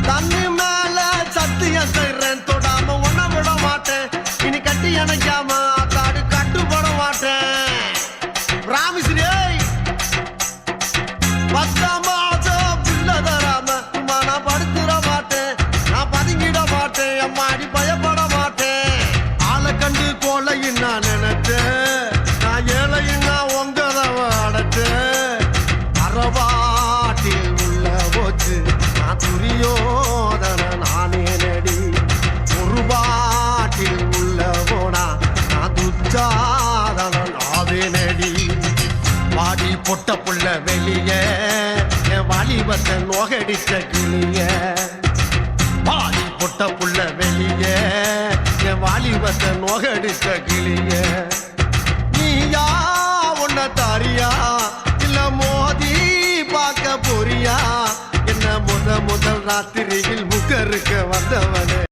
தண்ணி மேல சத்தியம் செய்றேன், தொடாம ஒன்ன விட மாட்டேன். இனி கட்டி அணைக்காம காடு கட்டுப்பட மாட்டேன். ராமிஸ்ரீ பத்தாம் மாசம் பிள்ளை தராம சும்மா நான் படுத்துட மாட்டேன். நான் பதுங்கிட மாட்டேன், அம்மாடி பயப்பட மாட்டேன். ஆளை கண்டு கோலையும் நான் நினைச்சேன், நான் ஏழையும் நான் உங்கதவ அடைச்சேன். அறவாட்டில் உள்ள போச்சு நான் துரியோதன நானே நடி. ஒரு பாட்டில் உள்ள போனா நான் துச்சாதன நாவே நடி. வாடி பொட்ட புள்ள வெளிய என் வாலிபத்தை நோகடிச்ச கிளிய. வாடி பொட்ட புள்ள வெளிய என் வாலிபத்தை நோகடிச்ச கிளிய. நீயா உன்ன தாரியா இல்ல மோதி பார்க்க போறியா? என்ன முதல் ராத்திரியில் முகருக்க வந்தவனே.